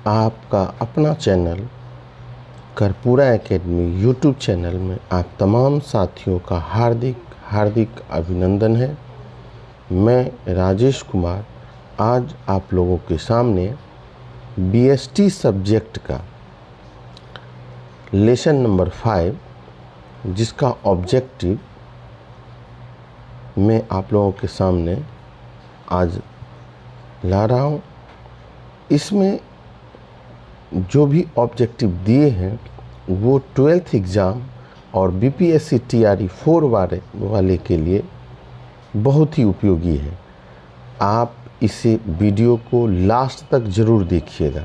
आपका अपना channel कर्पूरा academy YouTube channel में आप तमाम साथियों का हार्दिक हार्दिक अभिनंदन है। मैं राजेश कुमार आज आप लोगों के सामने बीएसटी सब्जेक्ट का लेसन नंबर 5 जिसका ऑब्जेक्टिव मैं आप लोगों के सामने आज ला रहा हूँ। इसमें जो भी ऑब्जेक्टिव दिए हैं वो 12th एग्ज़ाम और बीपीएससी टीआरई 4 वाले के लिए बहुत ही उपयोगी है। आप इसे वीडियो को लास्ट तक ज़रूर देखिएगा।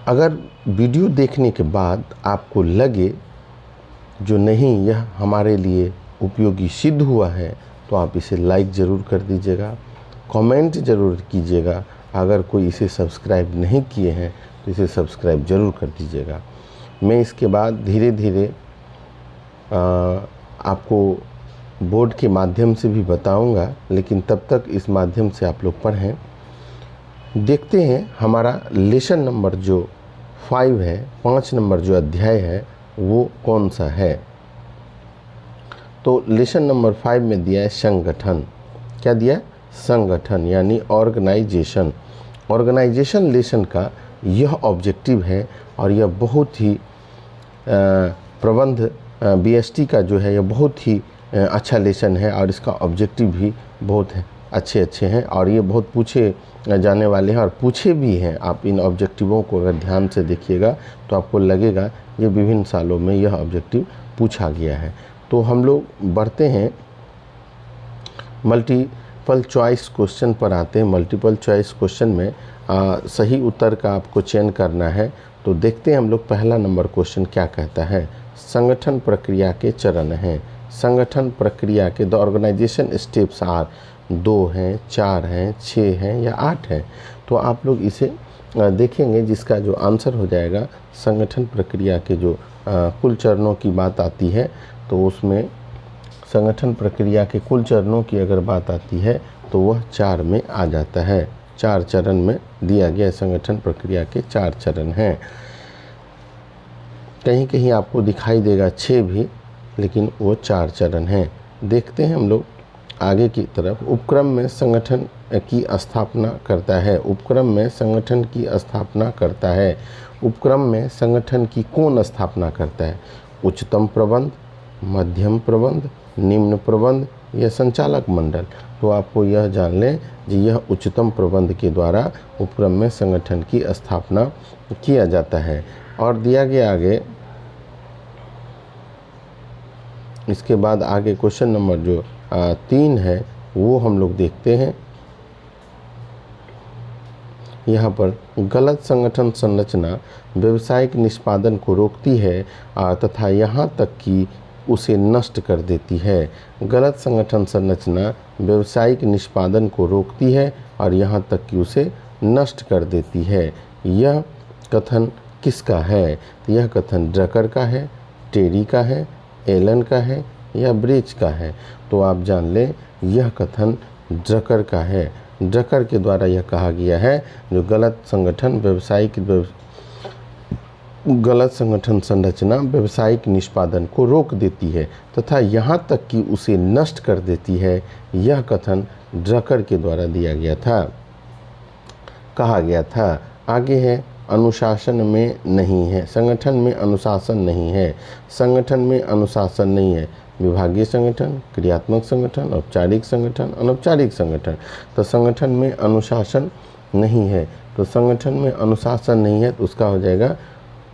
अगर वीडियो देखने के बाद आपको लगे जो नहीं यह हमारे लिए उपयोगी सिद्ध हुआ है तो आप इसे लाइक ज़रूर कर दीजिएगा, कमेंट ज़रूर कीजिएगा। अगर कोई इसे सब्सक्राइब नहीं किए हैं तो इसे सब्सक्राइब ज़रूर कर दीजिएगा। मैं इसके बाद धीरे धीरे आपको बोर्ड के माध्यम से भी बताऊंगा, लेकिन तब तक इस माध्यम से आप लोग पढ़ें। देखते हैं हमारा लेसन नंबर जो 5 है, 5 नंबर जो अध्याय है वो कौन सा है। तो लेसन नंबर 5 में दिया है संगठन। क्या दिया? संगठन यानी ऑर्गेनाइजेशन। ऑर्गेनाइजेशन लेसन का यह ऑब्जेक्टिव है और यह बहुत ही प्रबंध बीएसटी का जो है यह बहुत ही अच्छा लेसन है और इसका ऑब्जेक्टिव भी बहुत अच्छे हैं और ये बहुत पूछे जाने वाले हैं और पूछे भी हैं। आप इन ऑब्जेक्टिवों को अगर ध्यान से देखिएगा तो आपको लगेगा ये विभिन्न सालों में यह ऑब्जेक्टिव पूछा गया है। तो हम लोग बढ़ते हैं मल्टीपल चॉइस क्वेश्चन पर आते हैं। मल्टीपल चॉइस क्वेश्चन में सही उत्तर का आपको चयन करना है। तो देखते हैं हम लोग पहला नंबर क्वेश्चन क्या कहता है। संगठन प्रक्रिया के चरण हैं। संगठन प्रक्रिया के द ऑर्गेनाइजेशन स्टेप्स आर 2 हैं, 4 हैं, 6 हैं या 8 हैं। तो आप लोग इसे देखेंगे जिसका जो आंसर हो जाएगा संगठन प्रक्रिया के जो कुल चरणों की बात आती है तो उसमें संगठन प्रक्रिया के कुल चरणों की अगर बात आती है तो वह 4 में आ जाता है। 4 चरण में दिया गया संगठन प्रक्रिया के 4 चरण हैं। कहीं कहीं आपको दिखाई देगा 6 भी, लेकिन वो 4 चरण हैं। देखते हैं हम लोग आगे की तरफ। उपक्रम में संगठन की स्थापना करता है। उपक्रम में संगठन की स्थापना करता है। उपक्रम में संगठन की कौन स्थापना करता है? उच्चतम प्रबंध, मध्यम प्रबंध, निम्न प्रबंध या संचालक मंडल। तो आपको यह जान लें कि यह उच्चतम प्रबंध के द्वारा उपक्रम में संगठन की स्थापना किया जाता है। और दिया गया आगे इसके बाद आगे क्वेश्चन नंबर जो 3 है वो हम लोग देखते हैं। यहाँ पर गलत संगठन संरचना व्यवसायिक निष्पादन को रोकती है तथा यहाँ तक कि उसे नष्ट कर देती है। गलत संगठन संरचना व्यवसायिक निष्पादन को रोकती है और यहाँ तक कि उसे नष्ट कर देती है। यह कथन किसका है? यह कथन ड्रकर का है, टेरी का है, एलन का है या ब्रिज का है। तो आप जान लें यह कथन ड्रकर का है। ड्रकर के द्वारा यह कहा गया है जो गलत संगठन संरचना व्यवसायिक निष्पादन को रोक देती है तथा यहाँ तक कि उसे नष्ट कर देती है। यह कथन ड्रकर के द्वारा दिया गया था, कहा गया था। आगे है अनुशासन में नहीं है। संगठन में अनुशासन नहीं है। संगठन में अनुशासन नहीं है। विभागीय संगठन, क्रियात्मक संगठन, औपचारिक संगठन, अनौपचारिक संगठन। तो संगठन में अनुशासन नहीं है। तो संगठन में अनुशासन नहीं है तो उसका हो जाएगा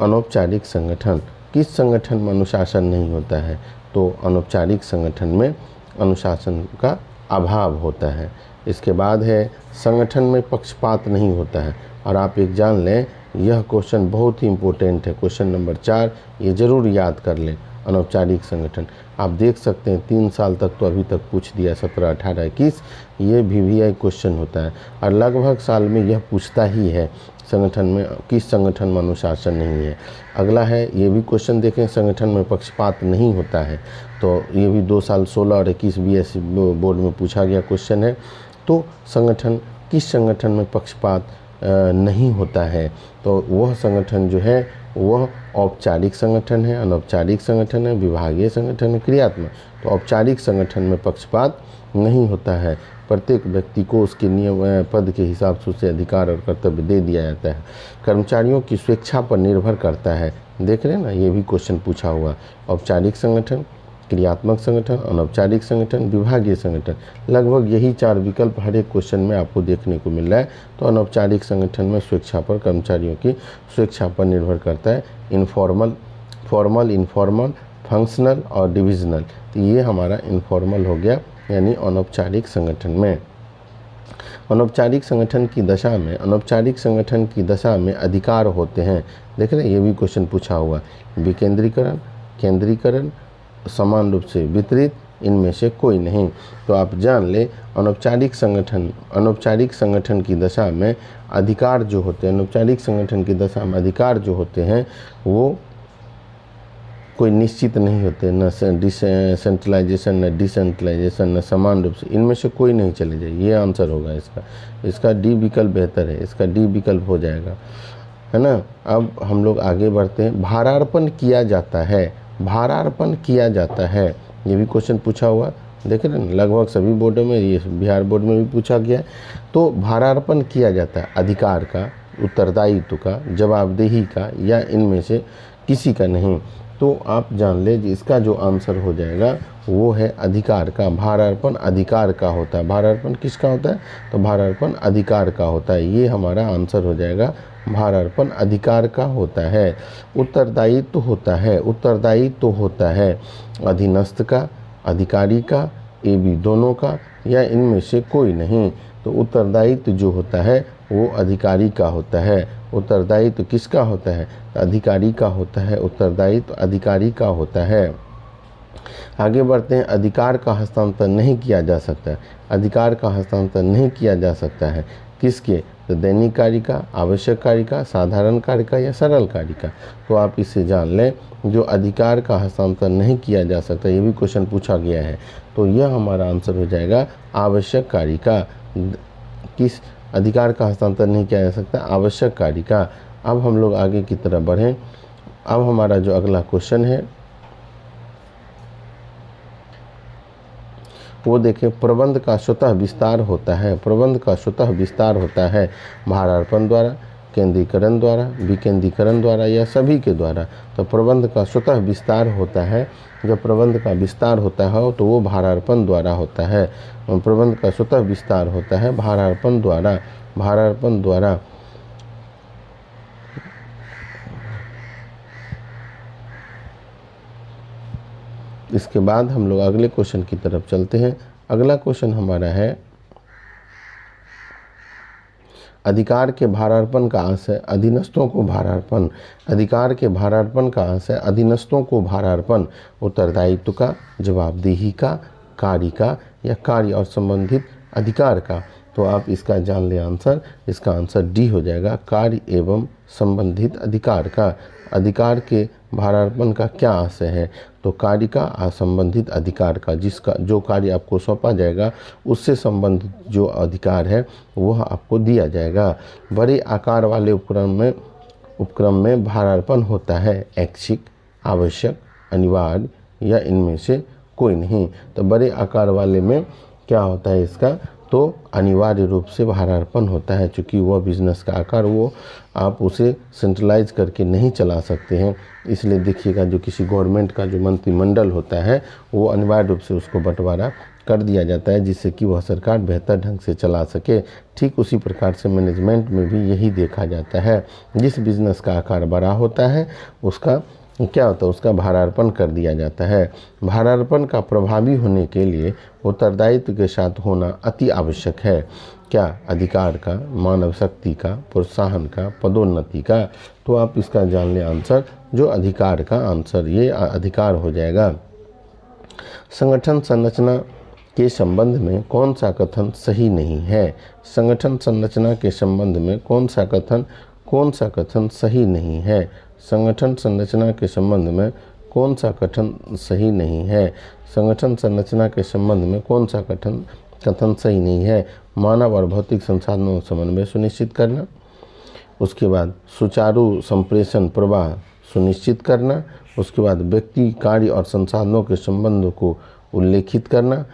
अनौपचारिक संगठन। किस संगठन में अनुशासन नहीं होता है? तो अनौपचारिक संगठन में अनुशासन का अभाव होता है। इसके बाद है संगठन में पक्षपात नहीं होता है। और आप एक जान लें यह क्वेश्चन बहुत ही इम्पोर्टेंट है। क्वेश्चन नंबर 4 ये ज़रूर याद कर लें। अनौपचारिक संगठन आप देख सकते हैं 3 साल तक तो अभी तक पूछ दिया, 17, 18, 21 ये VVI क्वेश्चन होता है और लगभग साल में यह पूछता ही है संगठन में किस संगठन में अनुशासन नहीं है। अगला है ये भी क्वेश्चन देखें, संगठन में पक्षपात नहीं होता है। तो ये भी 2 साल 16 और 21 बीएससी बोर्ड में पूछा गया क्वेश्चन है। तो संगठन किस संगठन में पक्षपात नहीं होता है। तो वह संगठन जो है वह औपचारिक संगठन है, अनौपचारिक संगठन है, विभागीय संगठन है, क्रियात्मक। तो औपचारिक संगठन में पक्षपात नहीं होता है। प्रत्येक व्यक्ति को उसके नियम पद के हिसाब से उसे अधिकार और कर्तव्य दे दिया जाता है। कर्मचारियों की स्वेच्छा पर निर्भर करता है। देख रहे हैं ना, ये भी क्वेश्चन पूछा हुआ। औपचारिक संगठन, क्रियात्मक संगठन, अनौपचारिक संगठन, विभागीय संगठन, लगभग यही 4 विकल्प हर एक क्वेश्चन में आपको देखने को मिल रहा है। तो अनौपचारिक संगठन में स्वेच्छा पर, कर्मचारियों की स्वेच्छा पर निर्भर करता है। इनफॉर्मल, फॉर्मल, इनफॉर्मल, फंक्शनल और डिविजनल। तो ये हमारा इनफॉर्मल हो गया, यानी अनौपचारिक संगठन में। अनौपचारिक संगठन की दशा में, अनौपचारिक संगठन की दशा में अधिकार होते हैं। देख रहे हैं, ये भी क्वेश्चन पूछा हुआ। विकेंद्रीकरण, केंद्रीकरण, समान रूप से वितरित, इनमें से कोई नहीं। तो आप जान ले, अनौपचारिक संगठन की दशा में अधिकार जो होते हैं, अनौपचारिक संगठन की दशा में अधिकार जो होते हैं वो कोई निश्चित नहीं होते, न सेंट्रलाइजेशन, न डिसेंट्रलाइजेशन, न समान रूप से, इनमें से कोई नहीं चले जाए। ये आंसर होगा इसका डी विकल्प बेहतर है, इसका डी विकल्प हो जाएगा, है ना। अब हम लोग आगे बढ़ते हैं। भारार्पण किया जाता है, भारार्पण किया जाता है, ये भी क्वेश्चन पूछा हुआ। देख रहे हैं, लगभग सभी बोर्डों में, ये बिहार बोर्ड में भी पूछा गया है। तो भारार्पण किया जाता है अधिकार का, उत्तरदायित्व का, जवाबदेही का, या इनमें से किसी का नहीं। तो आप जान ले जी, इसका जो आंसर हो जाएगा वो है अधिकार का। भारार्पण अधिकार का होता है। भारार्पण किसका होता है? तो भारार्पण अधिकार का होता है। ये हमारा आंसर हो जाएगा, भारार्पण अधिकार का होता है। उत्तरदायित्व होता है, उत्तरदायित्व होता है अधीनस्थ का, अधिकारी का, ये भी दोनों का, या इनमें से कोई नहीं। तो उत्तरदायित्व जो होता है वो अधिकारी का होता है। उत्तरदायित्व किसका होता है? अधिकारी का होता है। उत्तरदायित्व अधिकारी का होता है। आगे बढ़ते हैं। अधिकार का हस्तांतरण नहीं किया जा सकता। अधिकार का हस्तांतरण नहीं किया जा सकता है किसके? तो दैनिक कार्य का, आवश्यक कार्य का, साधारण कार्य का, या सरल कार्य का। तो आप इसे जान लें, जो अधिकार का हस्तांतरण नहीं किया जा सकता, ये भी क्वेश्चन पूछा गया है। तो यह हमारा आंसर हो जाएगा आवश्यक कार्य का। किस अधिकार का हस्तांतरण नहीं किया जा सकता? आवश्यक कार्य का। अब हम लोग आगे की तरफ बढ़ें। अब हमारा जो अगला क्वेश्चन है वो देखें, प्रबंध का स्वतः विस्तार होता है। प्रबंध का स्वतः विस्तार होता है भारार्पण द्वारा, केंद्रीकरण द्वारा, विकेंद्रीकरण द्वारा, या सभी के द्वारा। तो प्रबंध का स्वतः विस्तार होता है। जब प्रबंध का विस्तार होता है तो वो भारार्पण द्वारा होता है। प्रबंध का स्वतः विस्तार होता है भारार्पण द्वारा, भारार्पण द्वारा। इसके बाद हम लोग अगले क्वेश्चन की तरफ चलते हैं। अगला क्वेश्चन हमारा है, अधिकार के भारार्पण का आशय अधीनस्थों को भारार्पण। अधिकार के भारार्पण का आशय अधीनस्थों को भारार्पण। उत्तरदायित्व का, जवाबदेही का, कार्य का, या कार्य और संबंधित अधिकार का। तो आप इसका जान ले आंसर। इसका आंसर डी हो जाएगा, कार्य एवं संबंधित अधिकार का। अधिकार के भारार्पण का क्या आशय है? तो कार्य का और संबंधित अधिकार का। जिसका जो कार्य आपको सौंपा जाएगा उससे संबंधित जो अधिकार है वह आपको दिया जाएगा। बड़े आकार वाले उपक्रम में भारार्पण होता है ऐच्छिक, आवश्यक, अनिवार्य, या इनमें से कोई नहीं। तो बड़े आकार वाले में क्या होता है इसका? तो अनिवार्य रूप से भारार्पण होता है, क्योंकि वह बिजनेस का आकार वो आप उसे सेंट्रलाइज करके नहीं चला सकते हैं। इसलिए देखिएगा, जो किसी गवर्नमेंट का जो मंत्रिमंडल होता है वो अनिवार्य रूप से उसको बंटवारा कर दिया जाता है, जिससे कि वह सरकार बेहतर ढंग से चला सके। ठीक उसी प्रकार से मैनेजमेंट में भी यही देखा जाता है। जिस बिजनेस का आकार बड़ा होता है उसका क्या होता है? उसका भारार्पण कर दिया जाता है। भारार्पण का प्रभावी होने के लिए उत्तरदायित्व के साथ होना अति आवश्यक है। क्या? अधिकार का, मानव शक्ति का, प्रोत्साहन का, पदोन्नति का। तो आप इसका जान लें आंसर, जो अधिकार का आंसर ये अधिकार हो जाएगा। संगठन संरचना के संबंध में कौन सा कथन सही नहीं है? संगठन संरचना के संबंध में कौन सा कथन सही नहीं है? संगठन संरचना के संबंध में कौन सा कथन सही नहीं है? संगठन संरचना के संबंध में कौन सा कथन सही नहीं है? मानव और भौतिक संसाधनों का समन्वय सुनिश्चित करना, उसके बाद सुचारू संप्रेषण प्रवाह सुनिश्चित करना, उसके बाद व्यक्ति, कार्य और संसाधनों के संबंधों को उल्लेखित करना,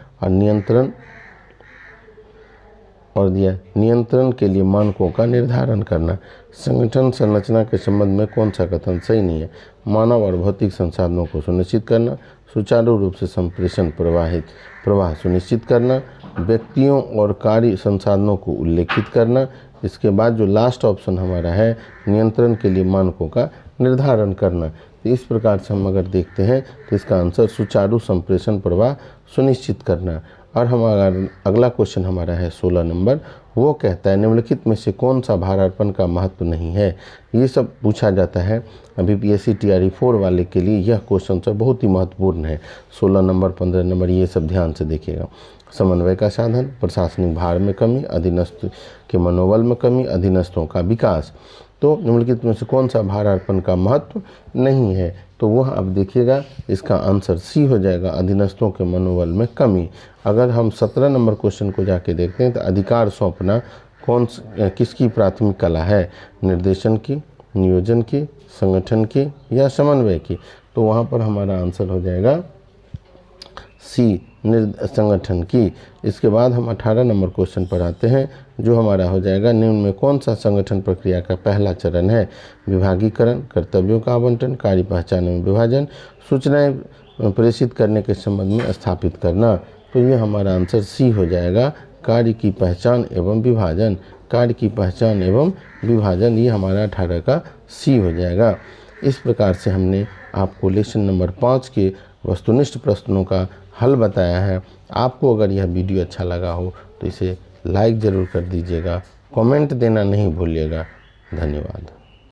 और नियंत्रण के लिए मानकों का निर्धारण करना। संगठन संरचना के संबंध में कौन सा कथन सही नहीं है? मानव और भौतिक संसाधनों को सुनिश्चित करना, सुचारू रूप से संप्रेषण प्रवाह सुनिश्चित करना, व्यक्तियों और कार्य संसाधनों को उल्लेखित करना। इसके बाद जो लास्ट ऑप्शन हमारा है, नियंत्रण के लिए मानकों का निर्धारण करना। तो इस प्रकार से हम अगर देखते हैं तो इसका आंसर सुचारू संप्रेषण प्रवाह सुनिश्चित करना। और हमारा अगला क्वेश्चन हमारा है 16 नंबर, वो कहता है निम्नलिखित में से कौन सा भारार्पण का महत्व नहीं है? ये सब पूछा जाता है अभी PSC TRE 4 वाले के लिए। यह क्वेश्चन सब बहुत ही महत्वपूर्ण है। 16 नंबर, 15 नंबर, ये सब ध्यान से देखिएगा। समन्वय का साधन, प्रशासनिक भार में कमी, अधीनस्थ के मनोबल में कमी, अधीनस्थों का विकास। तो निम्नलिखित में से कौन सा भारार्पण का महत्व नहीं है? तो वह अब देखिएगा, इसका आंसर सी हो जाएगा, अधीनस्थों के मनोबल में कमी। अगर हम 17 नंबर क्वेश्चन को जाके देखते हैं तो अधिकार सौंपना किसकी प्राथमिक कला है? निर्देशन की, नियोजन की, संगठन की या समन्वय की? तो वहाँ पर हमारा आंसर हो जाएगा सी, संगठन की। इसके बाद हम 18 नंबर क्वेश्चन पर आते हैं, जो हमारा हो जाएगा निम्न में कौन सा संगठन प्रक्रिया का पहला चरण है? विभागीकरण, कर्तव्यों का आवंटन, कार्य पहचान एवं विभाजन, सूचनाएं प्रेषित करने के संबंध में स्थापित करना। तो ये हमारा आंसर सी हो जाएगा, कार्य की पहचान एवं विभाजन। कार्य की पहचान एवं विभाजन, ये हमारा 18 का सी हो जाएगा। इस प्रकार से हमने आपको लेसन नंबर 5 के वस्तुनिष्ठ प्रश्नों का हल बताया है। आपको अगर यह वीडियो अच्छा लगा हो तो इसे लाइक ज़रूर कर दीजिएगा, कमेंट देना नहीं भूलिएगा। धन्यवाद।